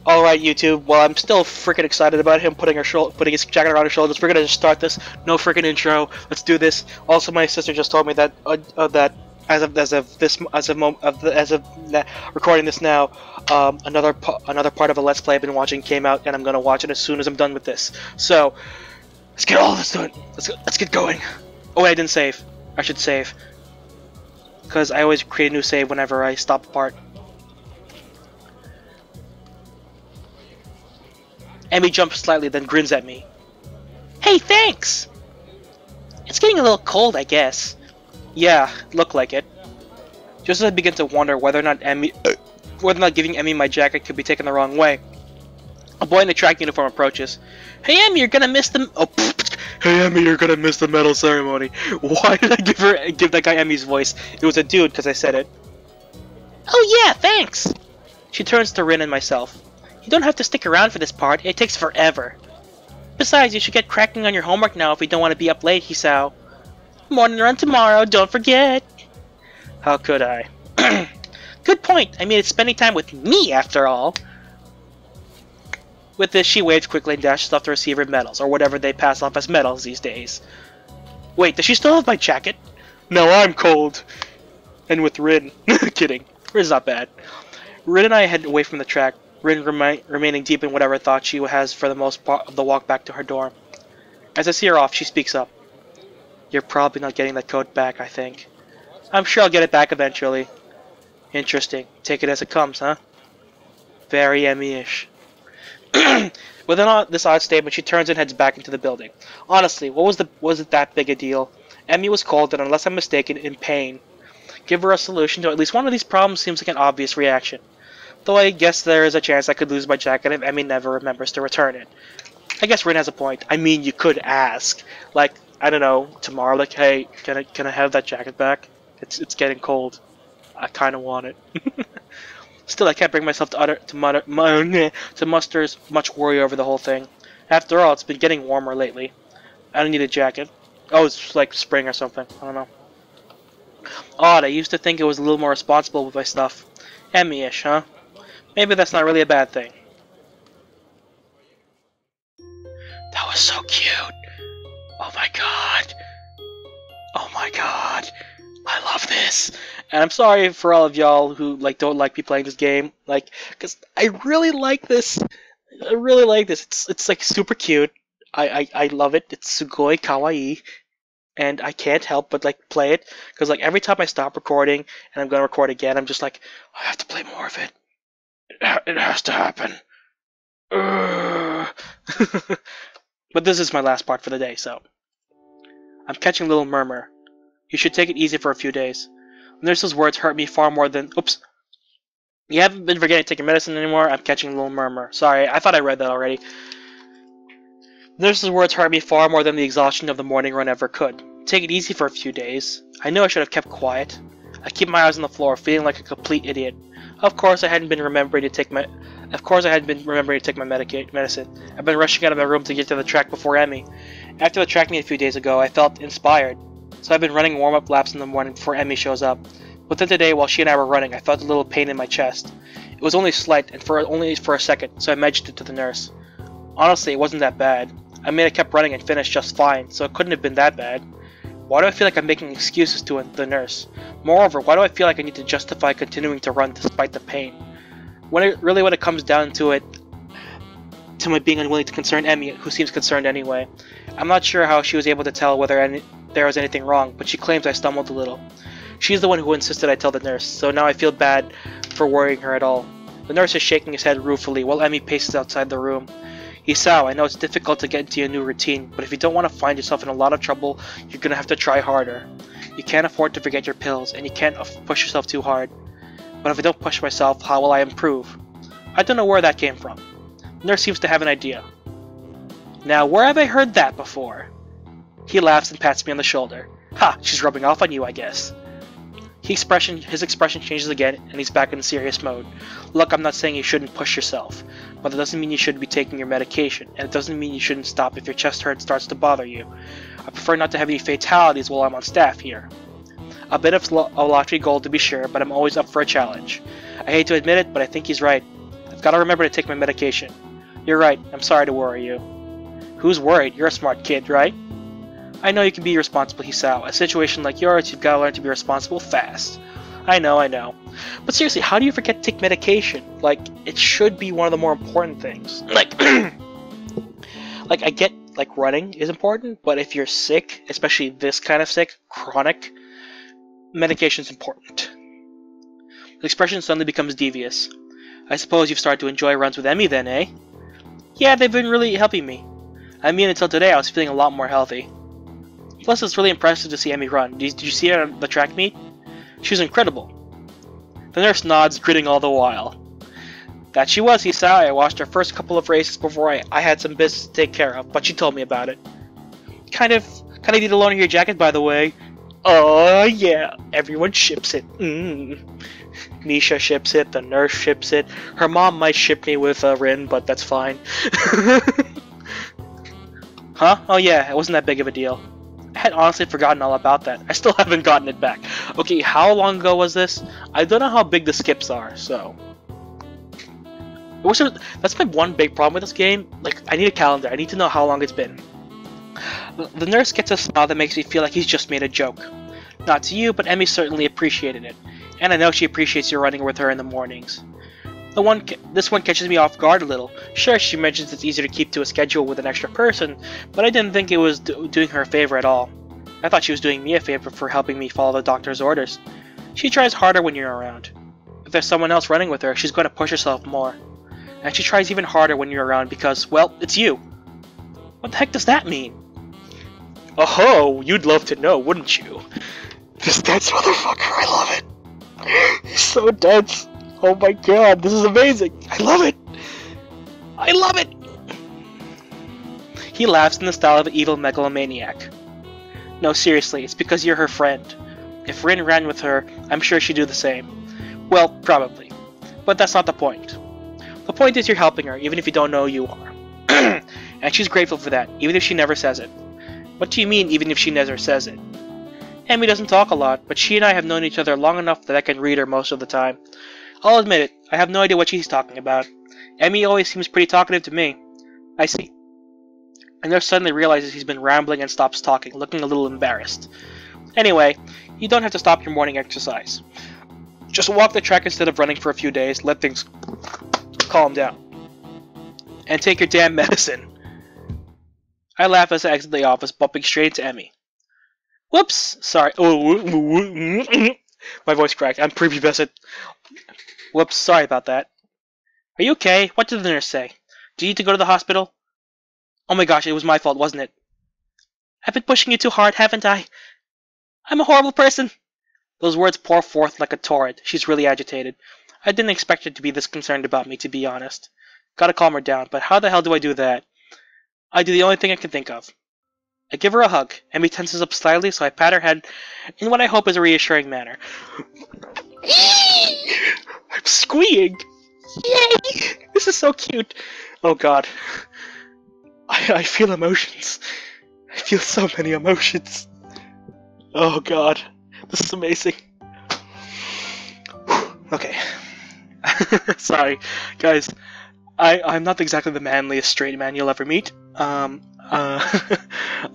Alright, YouTube, well, I'm still freaking excited about him putting his jacket around his shoulders. We're gonna just start this. No freaking intro. Let's do this. Also, my sister just told me that as of recording this now, another part of a Let's Play I've been watching came out, and I'm gonna watch it as soon as I'm done with this. So, let's get all this done. Let's get going. Oh wait, I didn't save. I should save, because I always create a new save whenever I stop a part. Emmy jumps slightly, then grins at me. Hey, thanks! It's getting a little cold, I guess. Yeah, look like it. Just as I begin to wonder whether or not giving Emmy my jacket could be taken the wrong way, a boy in a track uniform approaches. Hey, Emmy, you're gonna miss the... Oh, hey, Emmy, you're gonna miss the medal ceremony. Why did I give that guy Emmy's voice? It was a dude, because I said it. Oh yeah, thanks! She turns to Rin and myself. You don't have to stick around for this part, it takes forever. Besides, you should get cracking on your homework now if you don't want to be up late, Hisao. Morning run tomorrow, don't forget! How could I? Good point, I mean it's spending time with me after all! With this, she waves quickly and dashes off to receive her medals, or whatever they pass off as medals these days. Wait, does she still have my jacket? No, I'm cold! And with Rin. Kidding, Rin's not bad. Rin and I head away from the track. Rin remaining deep in whatever thought she has for the most part of the walk back to her dorm. As I see her off, she speaks up. You're probably not getting that coat back, I think. I'm sure I'll get it back eventually. Interesting. Take it as it comes, huh? Very Emmy-ish. With this odd statement, she turns and heads back into the building. Honestly, was it that big a deal? Emmy was cold and, unless I'm mistaken, in pain. Give her a solution to at least one of these problems seems like an obvious reaction. Though I guess there is a chance I could lose my jacket if Emmy never remembers to return it. I guess Rin has a point. I mean, you could ask. Like, I don't know, tomorrow, like, hey, can I have that jacket back? It's getting cold. I kind of want it. Still, I can't bring myself to muster much worry over the whole thing. After all, it's been getting warmer lately. I don't need a jacket. Oh, it's like spring or something. I don't know. Odd, I used to think it was a little more responsible with my stuff. Emmy-ish, huh? Maybe that's not really a bad thing. That was so cute. Oh my god. Oh my god. I love this. And I'm sorry for all of y'all who don't like me playing this game. Cause I really like this. I really like this. It's like super cute. I love it. It's sugoi kawaii. And I can't help but play it. Cause every time I stop recording and I'm gonna record again, I'm just like, I have to play more of it. It has to happen. But this is my last part for the day, so. I'm catching a little murmur. You should take it easy for a few days. The nurse's words hurt me far more than... Oops. You haven't been forgetting to take your medicine anymore? I'm catching a little murmur. Sorry, I thought I read that already. The nurse's words hurt me far more than the exhaustion of the morning run ever could. Take it easy for a few days. I knew I should have kept quiet. I keep my eyes on the floor, feeling like a complete idiot. Of course, I hadn't been remembering to take my medicine. I've been rushing out of my room to get to the track before Emmy. After the track meet a few days ago, I felt inspired. So I've been running warm-up laps in the morning before Emmy shows up. But then today, while she and I were running, I felt a little pain in my chest. It was only slight, and only for a second, so I mentioned it to the nurse. Honestly, it wasn't that bad. I mean, I kept running and finished just fine, so it couldn't have been that bad. Why do I feel like I'm making excuses to the nurse? Moreover, why do I feel like I need to justify continuing to run despite the pain? When it comes down to it, to my being unwilling to concern Emmy, who seems concerned anyway. I'm not sure how she was able to tell whether there was anything wrong, but she claims I stumbled a little. She's the one who insisted I tell the nurse, so now I feel bad for worrying her at all. The nurse is shaking his head ruefully while Emmy paces outside the room. Hisao, I know it's difficult to get into a new routine, but if you don't want to find yourself in a lot of trouble, you're gonna have to try harder. You can't afford to forget your pills, and you can't push yourself too hard. But if I don't push myself, how will I improve? I don't know where that came from. The nurse seems to have an idea. Now, where have I heard that before? He laughs and pats me on the shoulder. Ha! She's rubbing off on you, I guess. His expression changes again, and he's back in serious mode. Look, I'm not saying you shouldn't push yourself, but that doesn't mean you shouldn't be taking your medication, and it doesn't mean you shouldn't stop if your chest hurt starts to bother you. I prefer not to have any fatalities while I'm on staff here. A bit of a lofty goal to be sure, but I'm always up for a challenge. I hate to admit it, but I think he's right. I've Gotta remember to take my medication. You're right, I'm sorry to worry you. Who's worried? You're a smart kid, right? I know you can be irresponsible, Hisao. A situation like yours, you've gotta learn to be responsible fast. I know. But seriously, how do you forget to take medication? Like, it should be one of the more important things. Like, like, I get, like, running is important, but if you're sick, especially this kind of sick, chronic, medication's important. The expression suddenly becomes devious. I suppose you've started to enjoy runs with Emmy then, eh? Yeah, they've been really helping me. I mean, until today I was feeling a lot more healthy. Plus, it's really impressive to see Emmy run. Did you see her at the track meet? She was incredible. The nurse nods, grinning all the while. That she was, Hisao. I watched her first couple of races before I had some business to take care of, but she told me about it. Kind of need to loan your jacket, by the way. Oh, yeah. Everyone ships it. Misha ships it, the nurse ships it. Her mom might ship me with Rin, but that's fine. Huh? Oh yeah, it wasn't that big of a deal. I had honestly forgotten all about that. I still haven't gotten it back. Okay, how long ago was this? I don't know how big the skips are, so... That's my one big problem with this game. Like, I need a calendar. I need to know how long it's been. The nurse gets a smile that makes me feel like he's just made a joke. Not to you, but Emmy certainly appreciated it. And I know she appreciates you running with her in the mornings. This one catches me off guard a little. Sure, she mentions it's easier to keep to a schedule with an extra person, but I didn't think it was doing her a favor at all. I thought she was doing me a favor for helping me follow the doctor's orders. She tries harder when you're around. If there's someone else running with her, she's going to push herself more. And she tries even harder when you're around because, well, it's you. What the heck does that mean? Oh, you'd love to know, wouldn't you? This dense motherfucker, I love it. He's so dense. Oh my god, this is amazing! I love it! I love it! He laughs in the style of an evil megalomaniac. No, seriously, it's because you're her friend. If Rin ran with her, I'm sure she'd do the same. Well, probably. But that's not the point. The point is you're helping her, even if you don't know you are. And she's grateful for that, even if she never says it. What do you mean, even if she never says it? Emmy doesn't talk a lot, but she and I have known each other long enough that I can read her most of the time. I'll admit it, I have no idea what she's talking about. Emmy always seems pretty talkative to me. I see. And Nurse suddenly realizes he's been rambling and stops talking, looking a little embarrassed. Anyway, you don't have to stop your morning exercise. Just walk the track instead of running for a few days, let things calm down. And take your damn medicine. I laugh as I exit the office, bumping straight into Emmy. Whoops! Sorry. Oh, my voice cracked. I'm prepubescent. Whoops, sorry about that. Are you okay? What did the nurse say? Do you need to go to the hospital? Oh my gosh, it was my fault, wasn't it? I've been pushing you too hard, haven't I? I'm a horrible person. Those words pour forth like a torrent. She's really agitated. I didn't expect her to be this concerned about me, to be honest. Gotta calm her down, but how the hell do I do that? I do the only thing I can think of. I give her a hug. Emmy tenses up slightly, so I pat her head in what I hope is a reassuring manner. I'm squeeing! Yay! This is so cute! Oh god. I feel emotions. I feel so many emotions. Oh god. This is amazing. Okay. Sorry. Guys, I'm not exactly the manliest straight man you'll ever meet.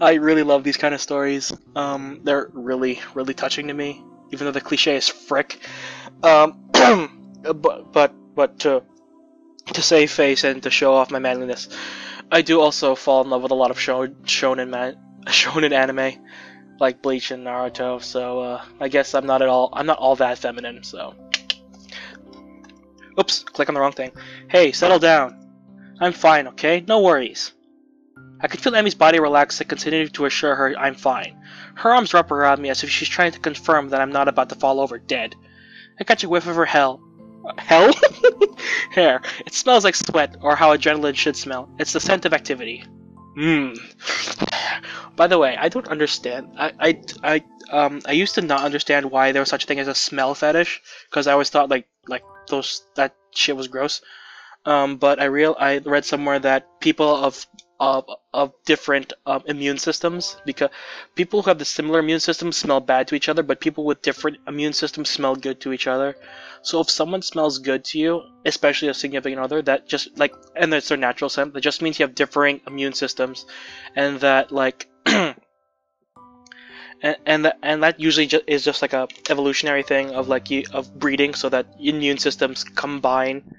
I really love these kind of stories. They're really, really touching to me, even though the cliche is frick. But to save face and to show off my manliness, I do also fall in love with a lot of shonen anime, like Bleach and Naruto. So I guess I'm not all that feminine. So, oops, click on the wrong thing. Hey, settle down. I'm fine, okay? No worries. I could feel Emmy's body relax and continue to assure her I'm fine. Her arms wrap around me as if she's trying to confirm that I'm not about to fall over dead. I catch a whiff of her hell? Hair. It smells like sweat, or how adrenaline should smell. It's the scent of activity. By the way, I don't understand. I used to not understand why there was such a thing as a smell fetish, because I always thought that shit was gross. But I read somewhere that people of of different immune systems, because people who have the similar immune systems smell bad to each other, but people with different immune systems smell good to each other. So if someone smells good to you, especially a significant other, that just like, and it's their natural scent, that just means you have differing immune systems, and that like and that usually is just like a evolutionary thing of like of breeding, so that immune systems combine.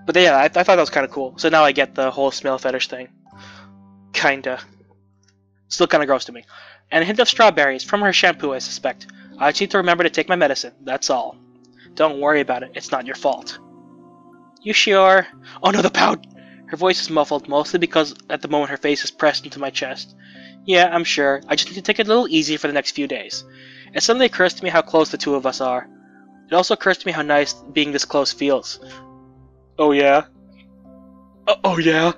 But yeah, I thought that was kind of cool. So now I get the whole smell fetish thing. Kinda. Still kinda gross to me. And a hint of strawberries from her shampoo, I suspect. I just need to remember to take my medicine, that's all. Don't worry about it, it's not your fault. You sure? Oh no, the pout! Her voice is muffled, mostly because at the moment her face is pressed into my chest. Yeah, I'm sure. I just need to take it a little easy for the next few days. It suddenly occurs to me how close the two of us are. It also occurs to me how nice being this close feels. Oh yeah? Oh yeah?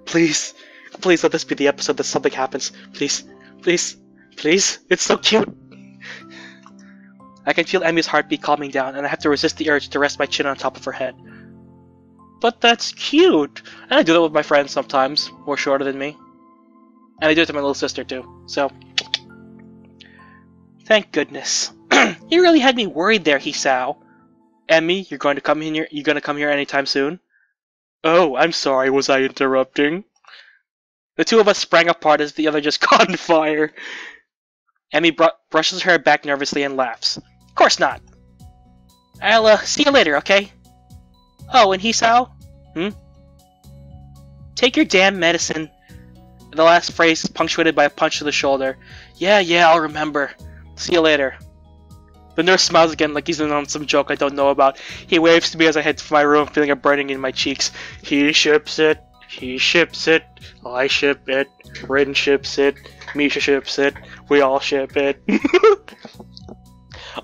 Please. Please let this be the episode that something happens. Please. Please. Please. It's so cute. I can feel Emmy's heartbeat calming down, and I have to resist the urge to rest my chin on top of her head. But that's cute! And I do that with my friends sometimes, more shorter than me. And I do it to my little sister too, so... Thank goodness. You really had me worried there, Hisao. Emmy, you're going to come in here. You gonna come here anytime soon? Oh, I'm sorry. Was I interrupting? The two of us sprang apart as the other just caught on fire. Emmy brushes her hair back nervously and laughs. Of course not. I'll see you later, okay? Oh, and Hisao? Take your damn medicine. The last phrase is punctuated by a punch to the shoulder. Yeah, I'll remember. See you later. The nurse smiles again like he's in on some joke I don't know about. He waves to me as I head to my room, feeling a burning in my cheeks. He ships it. He ships it. I ship it. Rin ships it. Misha ships it. We all ship it.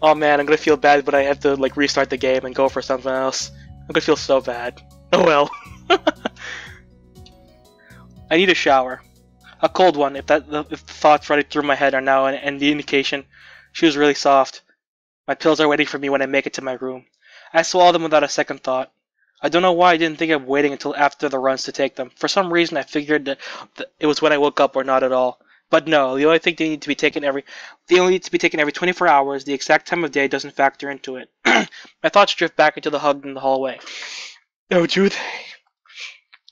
Oh man, I'm gonna feel bad when I have to like restart the game and go for something else. I'm gonna feel so bad. Oh well. I need a shower. A cold one, if the thoughts running through my head are now and the indication she was really soft. My pills are waiting for me when I make it to my room. I swallow them without a second thought. I don't know why I didn't think of waiting until after the runs to take them. For some reason I figured that it was when I woke up or not at all. But no, the only thing they need to be taken every 24 hours. The exact time of day doesn't factor into it. My thoughts drift back into the hug in the hallway. Oh, do they?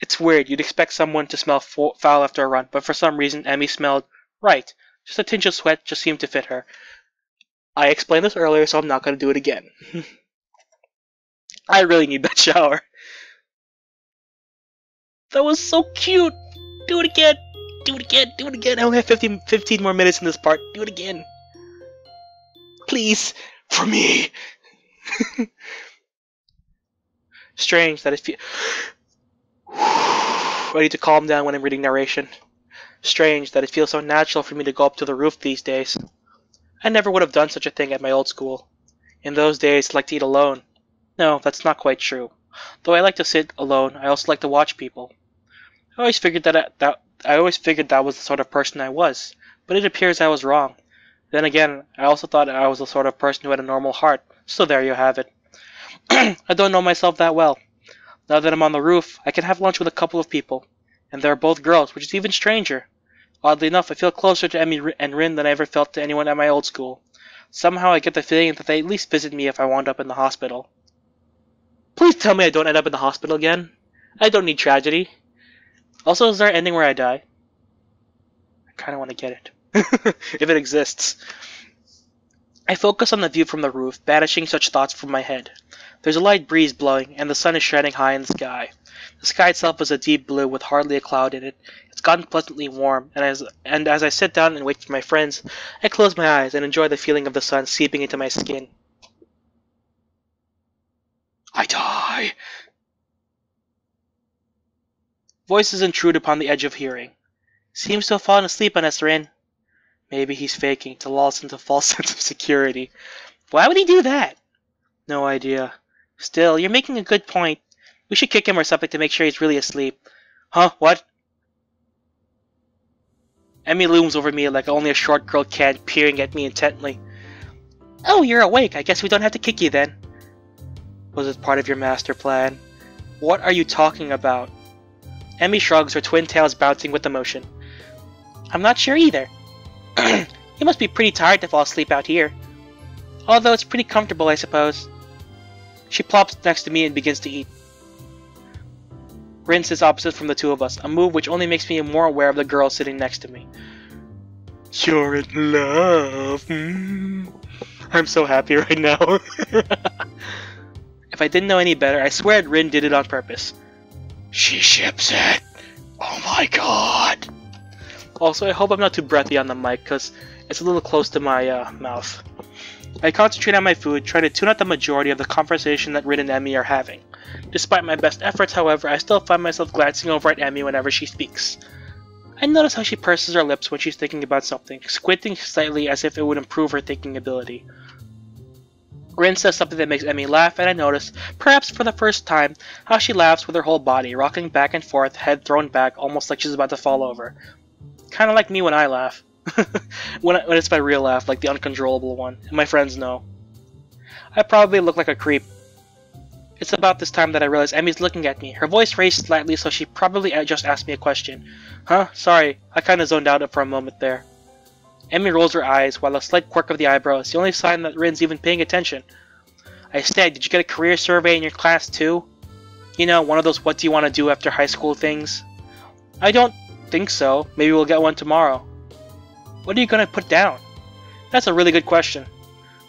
It's weird. You'd expect someone to smell foul after a run, but for some reason Emmy smelled right. Just a tinge of sweat just seemed to fit her. I explained this earlier, so I'm not going to do it again. I really need that shower. That was so cute! Do it again! Do it again! Do it again! I only have 15 more minutes in this part. Do it again! Please! For me! Strange that it feels... I need to calm down when I'm reading narration. Strange that it feels so natural for me to go up to the roof these days. I never would have done such a thing at my old school. In those days, I liked to eat alone. No, that's not quite true. Though I like to sit alone, I also like to watch people. I always figured that was the sort of person I was, but it appears I was wrong. Then again, I also thought I was the sort of person who had a normal heart, so there you have it. I don't know myself that well. Now that I'm on the roof, I can have lunch with a couple of people, and they're both girls, which is even stranger. Oddly enough, I feel closer to Emmy and Rin than I ever felt to anyone at my old school. Somehow I get the feeling that they at least visit me if I wound up in the hospital. Please tell me I don't end up in the hospital again. I don't need tragedy. Also, is there an ending where I die? I kinda want to get it. If it exists. I focus on the view from the roof, banishing such thoughts from my head. There's a light breeze blowing, and the sun is shining high in the sky. The sky itself is a deep blue with hardly a cloud in it. It's gotten pleasantly warm, and as I sit down and wait for my friends, I close my eyes and enjoy the feeling of the sun seeping into my skin. I die! Voices intrude upon the edge of hearing. Seems to have fallen asleep on us, Rin. Maybe he's faking to lull us into a false sense of security. Why would he do that? No idea. Still, you're making a good point. We should kick him or something to make sure he's really asleep. Huh? What? Emmy looms over me like only a short girl can, peering at me intently. Oh, you're awake. I guess we don't have to kick you then. Was it part of your master plan? What are you talking about? Emmy shrugs, her twin tails bouncing with emotion. I'm not sure either. You must be pretty tired to fall asleep out here. Although it's pretty comfortable, I suppose. She plops next to me and begins to eat. Rin sits opposite from the two of us, a move which only makes me more aware of the girl sitting next to me. You're in love. I'm so happy right now. If I didn't know any better, I swear Rin did it on purpose. She ships it. Oh my god. Also, I hope I'm not too breathy on the mic, because it's a little close to my mouth. I concentrate on my food, trying to tune out the majority of the conversation that Rin and Emmy are having. Despite my best efforts, however, I still find myself glancing over at Emmy whenever she speaks. I notice how she purses her lips when she's thinking about something, squinting slightly as if it would improve her thinking ability. Rin says something that makes Emmy laugh, and I notice, perhaps for the first time, how she laughs with her whole body, rocking back and forth, head thrown back, almost like she's about to fall over. Kinda like me when I laugh. when it's my real laugh, like the uncontrollable one, and my friends know. I probably look like a creep. It's about this time that I realize Emmy's looking at me. Her voice raised slightly, so she probably just asked me a question. Huh? Sorry, I kinda zoned out for a moment there. Emmy rolls her eyes, while a slight quirk of the eyebrow is the only sign that Rin's even paying attention. I said, did you get a career survey in your class too? You know, one of those what do you want to do after high school things? I don't think so. Maybe we'll get one tomorrow. What are you gonna put down? That's a really good question.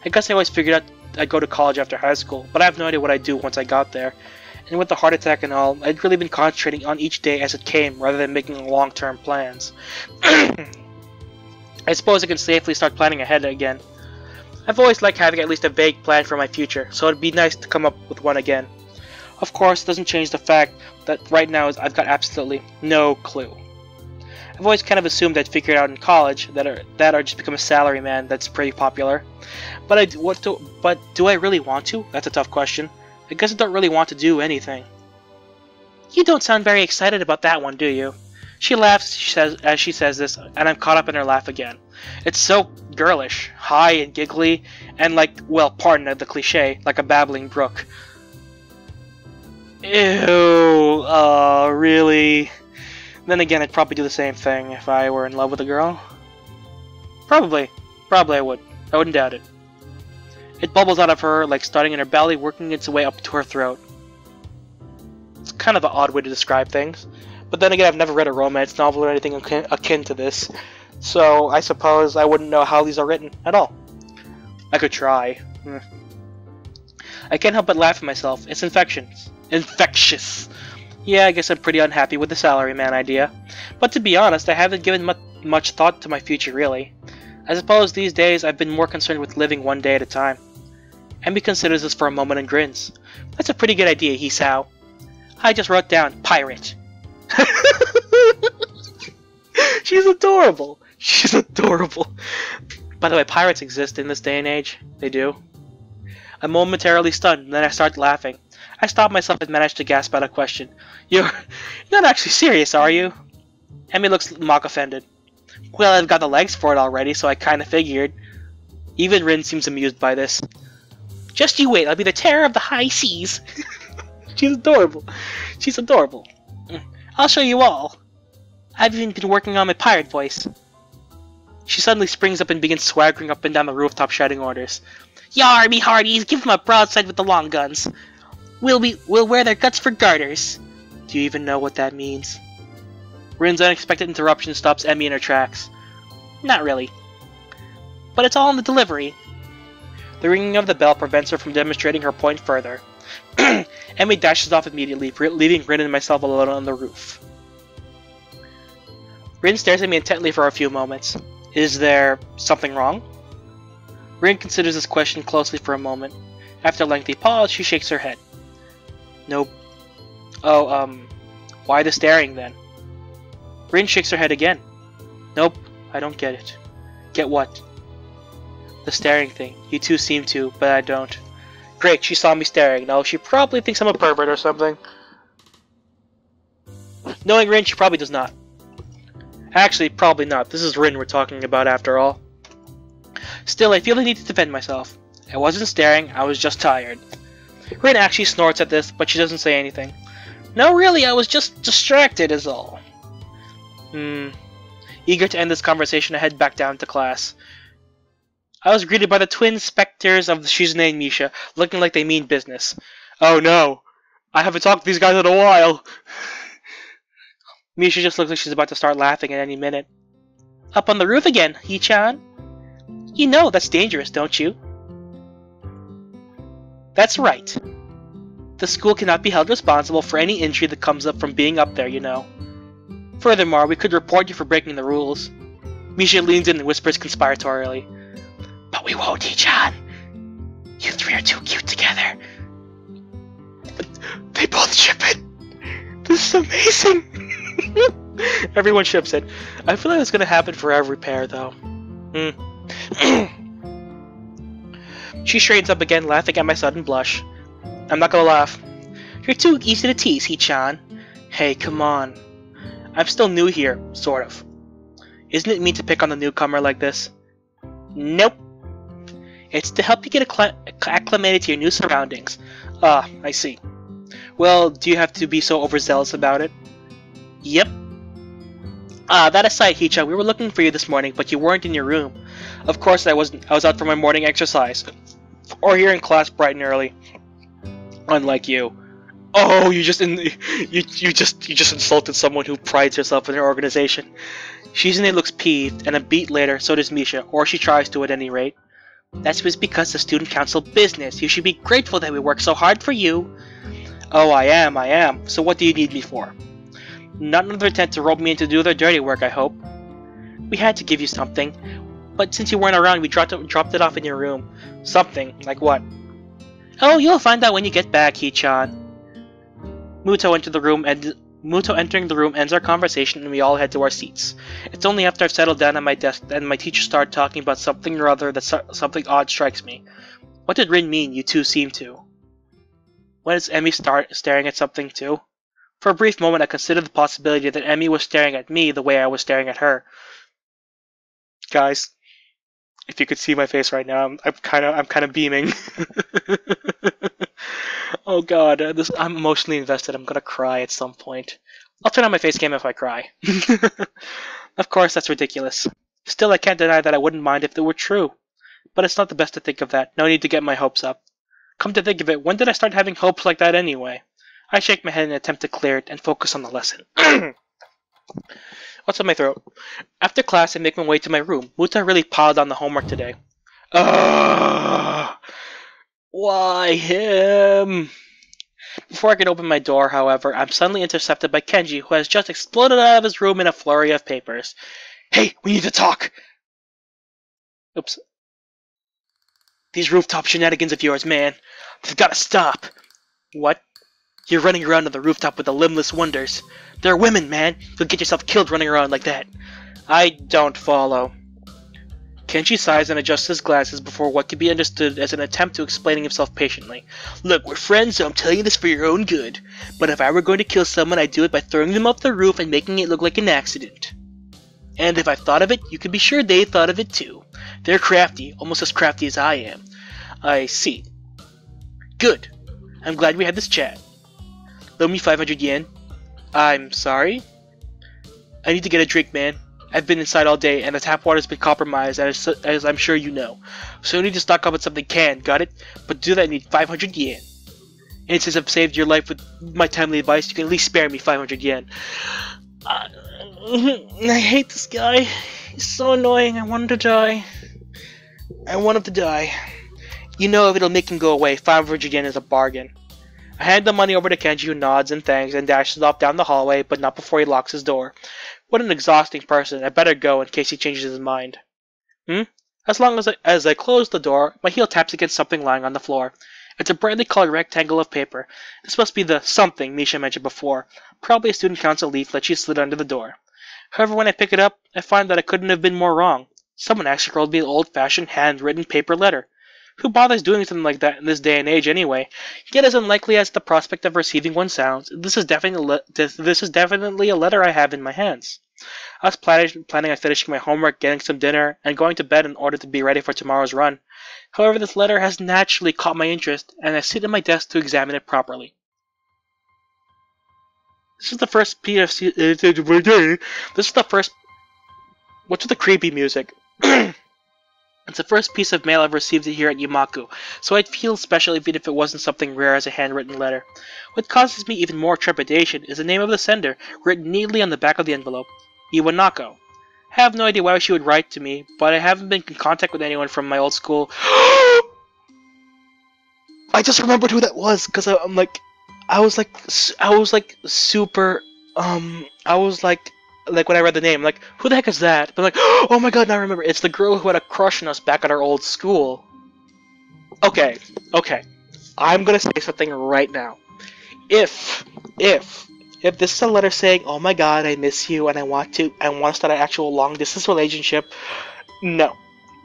I guess I always figured out I'd go to college after high school, but I have no idea what I'd do once I got there. And with the heart attack and all, I'd really been concentrating on each day as it came, rather than making long-term plans. I suppose I can safely start planning ahead again. I've always liked having at least a vague plan for my future, so it'd be nice to come up with one again. Of course, it doesn't change the fact that right now I've got absolutely no clue. I've always kind of assumed I'd figure it out in college, that or just become a salaryman that's pretty popular. But do I really want to? That's a tough question. I guess I don't really want to do anything. You don't sound very excited about that one, do you? She laughs as she says this, and I'm caught up in her laugh again. It's so girlish, high and giggly, and like, well, pardon the cliche, like a babbling brook. Ew, really? Then again, I'd probably do the same thing if I were in love with a girl. Probably I would. I wouldn't doubt it. It bubbles out of her, like starting in her belly, working its way up to her throat. It's kind of an odd way to describe things. But then again, I've never read a romance novel or anything akin to this, so I suppose I wouldn't know how these are written at all. I could try. I can't help but laugh at myself. It's infectious. Yeah, I guess I'm pretty unhappy with the salaryman idea. But to be honest, I haven't given much thought to my future, really. I suppose these days I've been more concerned with living one day at a time. Emmy considers this for a moment and grins. That's a pretty good idea, Hisao. I just wrote down, pirate. She's adorable. She's adorable. By the way, pirates exist in this day and age. They do. I'm momentarily stunned, and then I start laughing. I stop myself and manage to gasp out a question. You're not actually serious, are you? Emmy looks mock offended. Well, I've got the legs for it already, so I kinda figured. Even Rin seems amused by this. Just you wait, I'll be the terror of the high seas. She's adorable. She's adorable. I'll show you all. I've even been working on my pirate voice. She suddenly springs up and begins swaggering up and down the rooftop shouting orders. Yar, me hearties, give them a broadside with the long guns. We'll wear their guts for garters. Do you even know what that means? Rin's unexpected interruption stops Emmy in her tracks. Not really. But it's all in the delivery. The ringing of the bell prevents her from demonstrating her point further. Emmy dashes off immediately, leaving Rin and myself alone on the roof. Rin stares at me intently for a few moments. Is there something wrong? Rin considers this question closely for a moment. After a lengthy pause, she shakes her head. Nope. Oh, why the staring then? Rin shakes her head again. Nope, I don't get it. Get what? The staring thing. You two seem to, but I don't. Great, she saw me staring. Now, she probably thinks I'm a pervert or something. Knowing Rin, she probably does not. Actually, probably not. This is Rin we're talking about after all. Still, I feel the need to defend myself. I wasn't staring, I was just tired. Rin actually snorts at this, but she doesn't say anything. No, really, I was just distracted is all. Eager to end this conversation, I head back down to class. I was greeted by the twin specters of Shizune and Misha, looking like they mean business. Oh no! I haven't talked to these guys in a while! Misha just looks like she's about to start laughing at any minute. Up on the roof again, Hee-chan? You know that's dangerous, don't you? That's right. The school cannot be held responsible for any injury that comes up from being up there, you know. Furthermore, we could report you for breaking the rules. Misha leans in and whispers conspiratorially. But we won't, Hee-chan. You three are too cute together. They both ship it. This is amazing. Everyone ships it. I feel like it's gonna happen for every pair, though. She straightens up again, laughing at my sudden blush. I'm not gonna laugh. You're too easy to tease, Hee-chan. Hey, come on. I'm still new here, sort of. Isn't it mean to pick on the newcomer like this? Nope. It's to help you get acclimated to your new surroundings. Ah, I see. Well, do you have to be so overzealous about it? Yep. That aside, Hee-chan, we were looking for you this morning, but you weren't in your room. Of course I wasn't. I was out for my morning exercise. Or here in class bright and early. Unlike you. Oh, you just insulted someone who prides herself in her organization. Shizune looks peeved, and a beat later, so does Misha, or she tries to at any rate. That's just because the student council business. You should be grateful that we work so hard for you. Oh, I am. So what do you need me for? Not another attempt to rope me in to do their dirty work, I hope. We had to give you something, but since you weren't around, we dropped it off in your room. Something, like what? Oh, you'll find out when you get back, Hee-chan. Muto entering the room ends our conversation, and we all head to our seats. It's only after I've settled down at my desk and my teacher started talking about something or other that something odd strikes me. What did Rin mean, you two seem to? When does Emmy start staring at something too? For a brief moment, I considered the possibility that Emmy was staring at me the way I was staring at her. Guys, if you could see my face right now, I'm kind of beaming. Oh god, I'm emotionally invested. I'm gonna cry at some point. I'll turn on my face cam if I cry. Of course, that's ridiculous. Still, I can't deny that I wouldn't mind if it were true. But it's not the best to think of that. No need to get my hopes up. Come to think of it, when did I start having hopes like that anyway? I shake my head in an attempt to clear it and focus on the lesson. What's in my throat? After class, I make my way to my room. Muta really piled on the homework today. Why him? Before I can open my door, however, I'm suddenly intercepted by Kenji, who has just exploded out of his room in a flurry of papers. Hey, we need to talk! Oops. These rooftop shenanigans of yours, man. They've gotta stop. What? You're running around on the rooftop with the limbless wonders. They're women, man. You'll get yourself killed running around like that. I don't follow. Kenji sighs and adjusts his glasses before what could be understood as an attempt to explaining himself patiently. Look, we're friends, so I'm telling you this for your own good. But if I were going to kill someone, I'd do it by throwing them off the roof and making it look like an accident. And if I thought of it, you can be sure they thought of it too. They're crafty, almost as crafty as I am. I see. Good. I'm glad we had this chat. Loan me 500 yen. I'm sorry? I need to get a drink, man. I've been inside all day, and the tap water's been compromised, as I'm sure you know. So I need to stock up on something canned, got it? But to do that, I need 500 yen. And since I've saved your life with my timely advice, you can at least spare me 500 yen. I hate this guy. He's so annoying. I want him to die. I want him to die. You know, if it'll make him go away, 500 yen is a bargain. I hand the money over to Kenji, who nods and thanks and dashes off down the hallway, but not before he locks his door. What an exhausting person. I better go in case he changes his mind. As long as I close the door, my heel taps against something lying on the floor. It's a brightly colored rectangle of paper. This must be the something Misha mentioned before. Probably a student council leaflet she slid under the door. However, when I pick it up, I find that I couldn't have been more wrong. Someone actually wrote me an old-fashioned, handwritten paper letter. Who bothers doing something like that in this day and age anyway? Yet as unlikely as the prospect of receiving one sounds, this is definitely a letter I have in my hands. I was planning on finishing my homework, getting some dinner, and going to bed in order to be ready for tomorrow's run. However, this letter has naturally caught my interest, and I sit at my desk to examine it properly. This is the first PFC. This is the first. What's with the creepy music? It's the first piece of mail I've received here at Yamaku, so I'd feel special even if it wasn't something rare as a handwritten letter. What causes me even more trepidation is the name of the sender, written neatly on the back of the envelope, Iwanako. I have no idea why she would write to me, but I haven't been in contact with anyone from my old school. I just remembered who that was, because I'm like, I was like super, I was like when I read the name, like, who the heck is that? But I'm like, oh my god, now I remember. It's the girl who had a crush on us back at our old school. Okay, okay. I'm gonna say something right now. If this is a letter saying, oh my god, I miss you and I want to start an actual long distance relationship, no.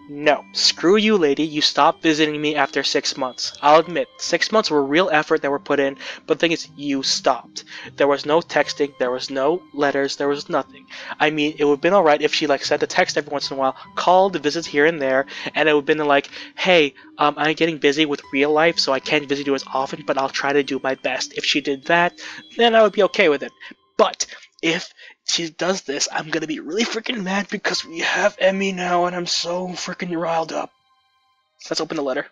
No, screw you, lady. You stopped visiting me after 6 months. I'll admit, 6 months were real effort that were put in, but the thing is, you stopped. There was no texting, there was no letters, there was nothing. I mean, it would have been alright if she, like, sent a text every once in a while, called, visits here and there, and it would have been like, hey, I'm getting busy with real life, so I can't visit you as often, but I'll try to do my best. If she did that, then I would be okay with it. But, if she does this, I'm gonna be really freaking mad because we have Emmy now and I'm so freaking riled up. Let's open the letter.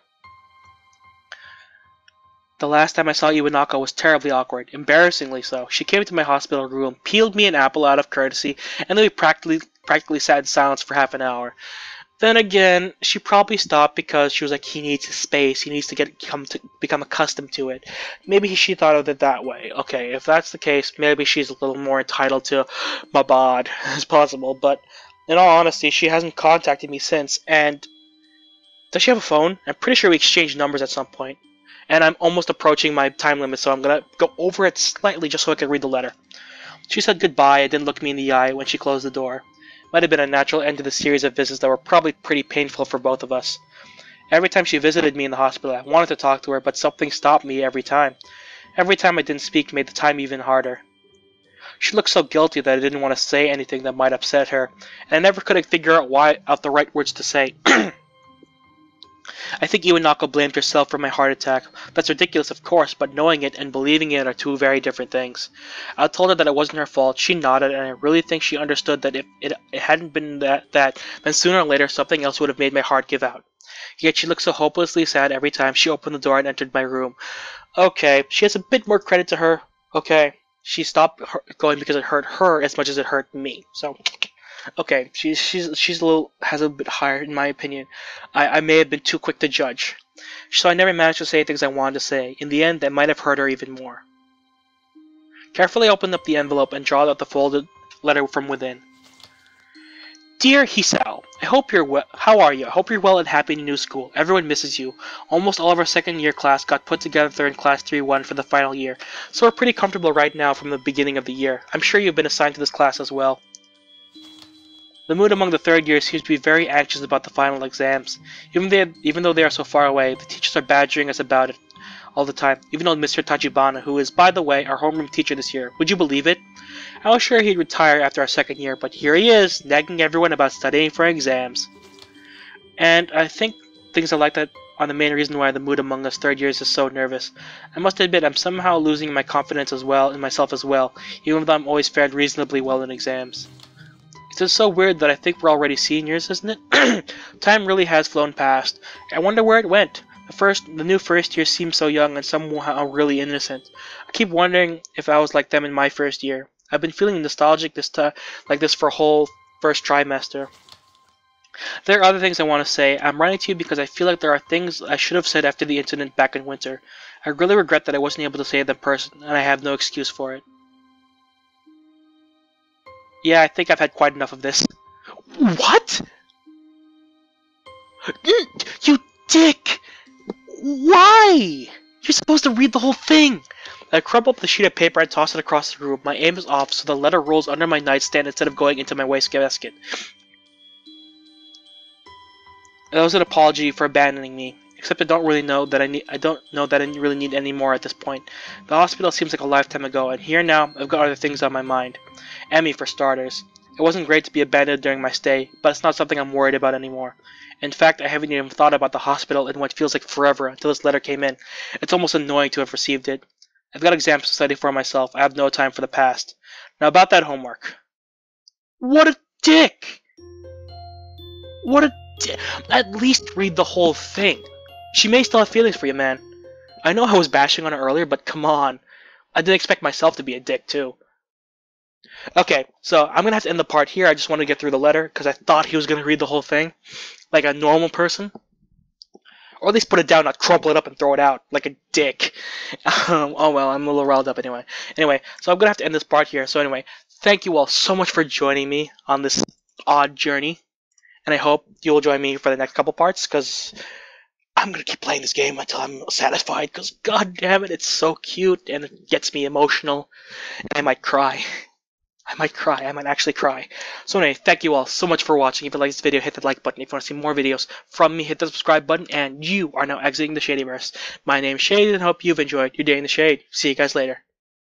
The last time I saw Iwanako was terribly awkward, embarrassingly so. She came into my hospital room, peeled me an apple out of courtesy, and then we practically sat in silence for half an hour. Then again, she probably stopped because she was like, he needs his space, he needs to become accustomed to it. Maybe she thought of it that way. Okay, if that's the case, maybe she's a little more entitled to my bod as possible, but in all honesty, she hasn't contacted me since, and does she have a phone? I'm pretty sure we exchanged numbers at some point. And I'm almost approaching my time limit, so I'm gonna go over it slightly just so I can read the letter. She said goodbye and didn't look me in the eye when she closed the door. Might have been a natural end to the series of visits that were probably pretty painful for both of us. Every time she visited me in the hospital, I wanted to talk to her, but something stopped me every time. Every time I didn't speak made the time even harder. She looked so guilty that I didn't want to say anything that might upset her, and I never could figure out the right words to say. I think Iwanako blamed herself for my heart attack. That's ridiculous, of course, but knowing it and believing it are two very different things. I told her that it wasn't her fault. She nodded, and I really think she understood that if it hadn't been that, then sooner or later something else would have made my heart give out. Yet she looked so hopelessly sad every time she opened the door and entered my room. Okay, she has a bit more credit to her. Okay, she stopped going because it hurt her as much as it hurt me. So, okay, she's has a bit higher in my opinion. I may have been too quick to judge. So I never managed to say things I wanted to say. In the end, that might have hurt her even more. Carefully opened up the envelope and drawed out the folded letter from within. Dear Hisao, I hope you're well. How are you? I hope you're well and happy in your new school. Everyone misses you. Almost all of our second year class got put together in class 3-1 for the final year, so we're pretty comfortable right now from the beginning of the year. I'm sure you've been assigned to this class as well. The mood among the third years seems to be very anxious about the final exams. Even though they are so far away, the teachers are badgering us about it all the time, even though Mr. Tachibana, who is, by the way, our homeroom teacher this year. Would you believe it? I was sure he'd retire after our second year, but here he is, nagging everyone about studying for exams. And I think things are like that are the main reason why the mood among us third years is so nervous. I must admit I'm somehow losing my confidence in myself as well, even though I'm always fared reasonably well in exams. It's just so weird that I think we're already seniors, isn't it? Time really has flown past. I wonder where it went. The new first year seems so young and somehow really innocent. I keep wondering if I was like them in my first year. I've been feeling nostalgic like this for a whole first trimester. There are other things I want to say. I'm writing to you because I feel like there are things I should have said after the incident back in winter. I really regret that I wasn't able to say them in person, and I have no excuse for it. Yeah, I think I've had quite enough of this. What? You dick! Why? You're supposed to read the whole thing! I crumple up the sheet of paper and toss it across the room. My aim is off, so the letter rolls under my nightstand instead of going into my wastebasket. That was an apology for abandoning me. Except I don't know that I really need any more at this point. The hospital seems like a lifetime ago, and here now I've got other things on my mind. Emmy, for starters. It wasn't great to be abandoned during my stay, but it's not something I'm worried about anymore. In fact, I haven't even thought about the hospital in what feels like forever until this letter came in. It's almost annoying to have received it. I've got exams to study for myself. I have no time for the past. Now about that homework. What a dick! What a dick! At least read the whole thing. She may still have feelings for you, man. I know I was bashing on her earlier, but come on. I didn't expect myself to be a dick, too. Okay, so I'm gonna have to end the part here. I just want to get through the letter, because I thought he was gonna read the whole thing. Like a normal person. Or at least put it down, not crumple it up and throw it out like a dick. Oh well, I'm a little riled up anyway. Anyway, so I'm gonna have to end this part here. So anyway, thank you all so much for joining me on this odd journey. And I hope you'll join me for the next couple parts, because I'm gonna keep playing this game until I'm satisfied, because god damn it, it's so cute and it gets me emotional. And I might cry. I might actually cry. So anyway, thank you all so much for watching. If you like this video, hit the like button. If you want to see more videos from me, hit the subscribe button. And you are now exiting the Shadyverse. My name is Shade, and I hope you've enjoyed your day in the shade. See you guys later.